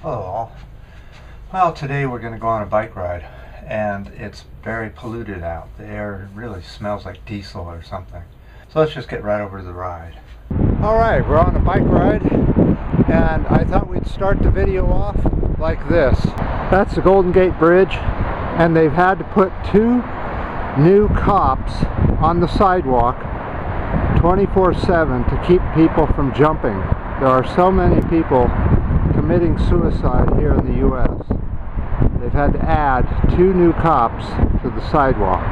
Hello. Well, today we're going to go on a bike ride, and it's very polluted out. The air really smells like diesel or something. So let's just get right over to the ride. Alright, we're on a bike ride, and I thought we'd start the video off like this. That's the Golden Gate Bridge, and they've had to put 2 new cops on the sidewalk 24/7 to keep people from jumping. There are so many people committing suicide here in the US. They've had to add 2 new cops to the sidewalk.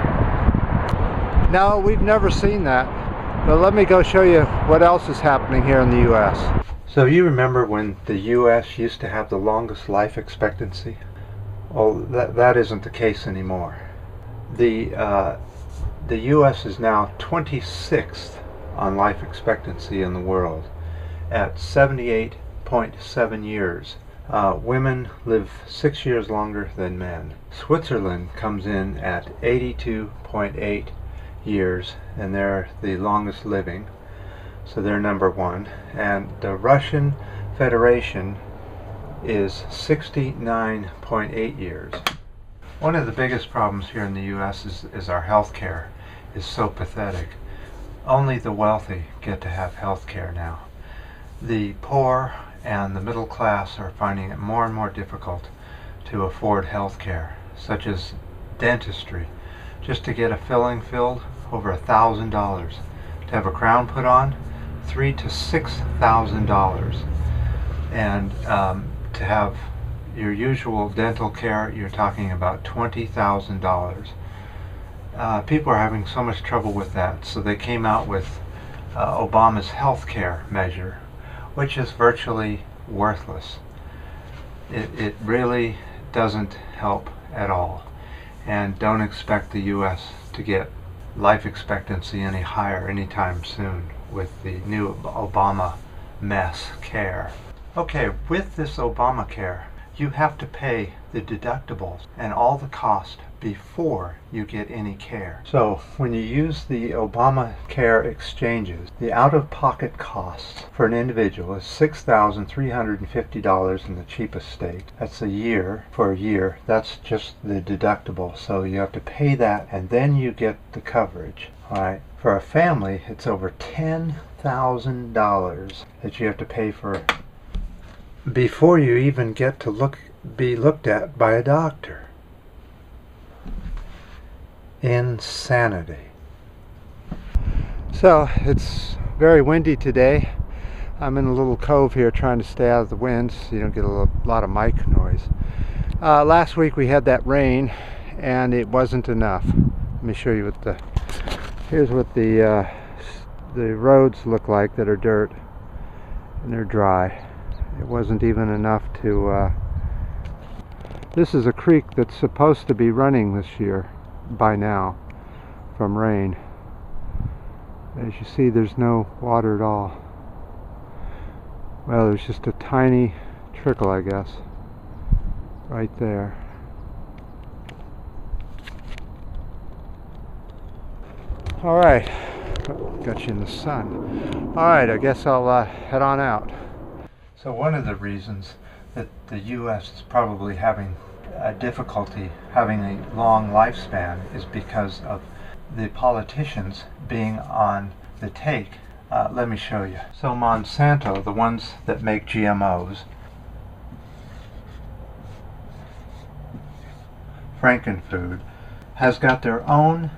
No, we've never seen that, but let me go show you what else is happening here in the US. So you remember when the US used to have the longest life expectancy? Well, that isn't the case anymore. The US is now 26th on life expectancy in the world at 78.7 years. Women live 6 years longer than men. Switzerland comes in at 82.8 years, and they're the longest living, so they're number 1. And the Russian Federation is 69.8 years. One of the biggest problems here in the US is our health care is so pathetic. Only the wealthy get to have health care now. The poor and the middle class are finding it more and more difficult to afford health care, such as dentistry. Just to get a filling filled, over $1,000. To have a crown put on, $3,000 to $6,000. And to have your usual dental care, you're talking about $20,000. People are having so much trouble with that, so they came out with Obama's health care measure, which is virtually worthless. It really doesn't help at all. And don't expect the US to get life expectancy any higher anytime soon with the new Obama mess care. Okay, with this Obamacare, you have to pay the deductibles and all the cost before you get any care. So when you use the Obamacare exchanges, the out-of-pocket costs for an individual is $6,350 in the cheapest state. That's a year. For a year, that's just the deductible. So you have to pay that, and then you get the coverage. All right. For a family, it's over $10,000 that you have to pay for before you even get to be looked at by a doctor. Insanity. So it's very windy today. I'm in a little cove here trying to stay out of the wind so you don't get a lot of mic noise. Last week we had that rain and it wasn't enough. Let me show you here's what the roads look like that are dirt, and they're dry. It wasn't even enough to this is a creek that's supposed to be running this year by now from rain. As you see, there's no water at all. Well, there's just a tiny trickle, I guess, right there. Alright, got you in the sun. Alright, I guess I'll head on out. So one of the reasons that the US is probably having a difficulty having a long lifespan is because of the politicians being on the take. Let me show you. So Monsanto, the ones that make GMOs, Frankenfood, has got their own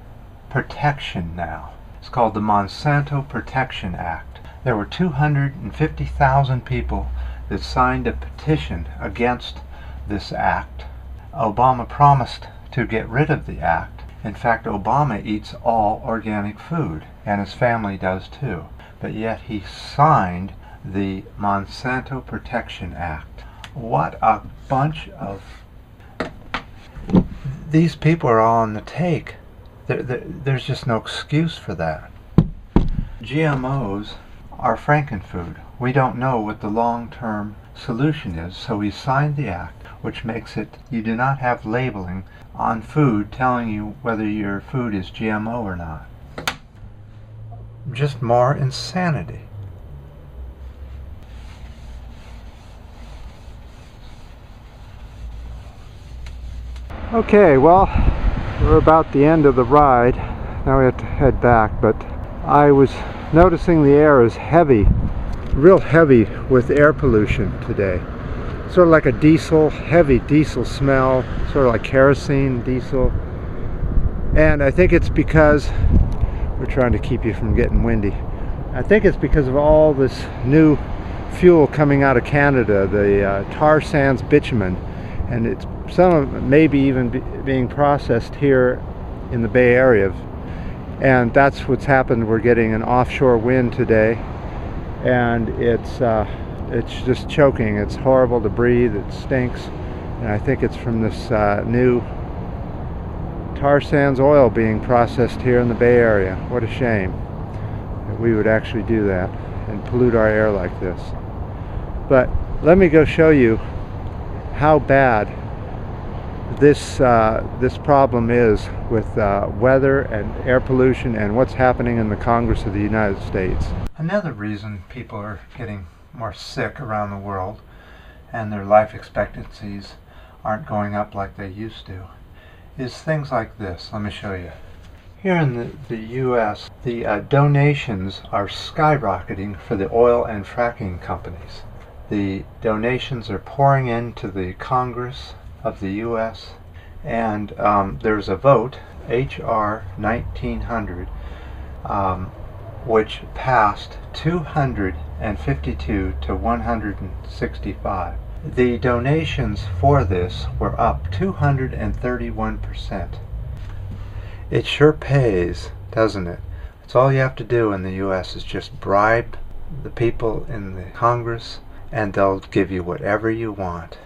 protection now. It's called the Monsanto Protection Act. There were 250,000 people that signed a petition against this act. Obama promised to get rid of the act. In fact, Obama eats all organic food, and his family does too. But yet he signed the Monsanto Protection Act. What a bunch of... These people are all on the take. There's just no excuse for that. GMOs are Frankenfood. We don't know what the long-term solution is, so he signed the act, which makes it you do not have labeling on food telling you whether your food is GMO or not. Just more insanity. Okay, well, we're about the end of the ride. Now we have to head back, but I was noticing the air is heavy, real heavy with air pollution today. Sort of like a diesel, heavy diesel smell, sort of like kerosene, diesel. And I think it's because, we're trying to keep you from getting windy, I think it's because of all this new fuel coming out of Canada, the tar sands bitumen, and it's some of it maybe even being processed here in the Bay Area. And that's what's happened. We're getting an offshore wind today, and it's just choking. It's horrible to breathe. It stinks, and I think it's from this new tar sands oil being processed here in the Bay Area. What a shame that we would actually do that and pollute our air like this. But let me go show you how bad this problem is with weather and air pollution and what's happening in the Congress of the United States. Another reason people are getting more sick around the world and their life expectancies aren't going up like they used to is things like this. Let me show you. Here in the US, the donations are skyrocketing for the oil and fracking companies. The donations are pouring into the Congress of the US, and there's a vote, H.R. 1900, which passed 252 to 165. The donations for this were up 231%. It sure pays, doesn't it? That's all you have to do in the US is just bribe the people in the Congress and they'll give you whatever you want.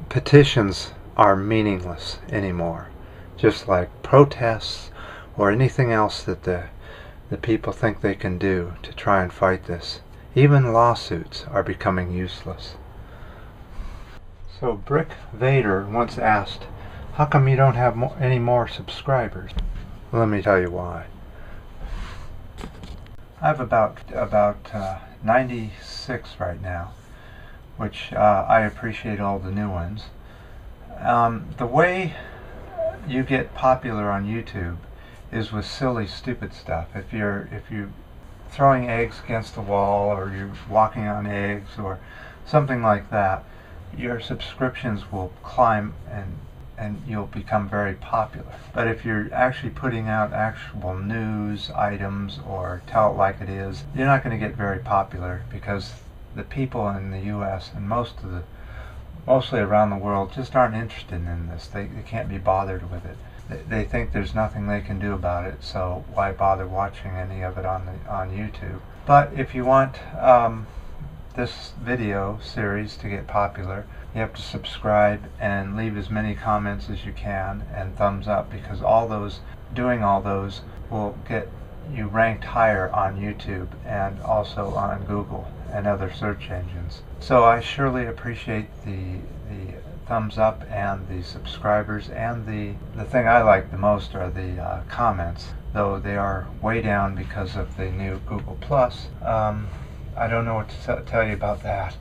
Petitions are meaningless anymore, just like protests or anything else that the people think they can do to try and fight this. Even lawsuits are becoming useless. So Brick Vader once asked, how come you don't have any more subscribers? Well, let me tell you why. I have about 96 right now, which I appreciate all the new ones. The way you get popular on YouTube is with silly, stupid stuff. If you're throwing eggs against the wall, or you're walking on eggs, or something like that, your subscriptions will climb and you'll become very popular. But if you're actually putting out actual news items or tell it like it is, you're not going to get very popular, because the people in the US and mostly around the world just aren't interested in this. They can't be bothered with it. They think there's nothing they can do about it, so why bother watching any of it on YouTube? But if you want this video series to get popular, you have to subscribe and leave as many comments as you can and thumbs up, because doing all those will get you ranked higher on YouTube and also on Google and other search engines. So I surely appreciate the thumbs up and the subscribers, and the thing I like the most are the comments, though they are way down because of the new Google Plus. I don't know what to tell you about that.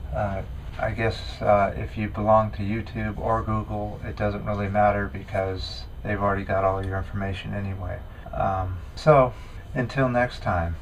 I guess if you belong to YouTube or Google, it doesn't really matter, because they've already got all your information anyway. So until next time.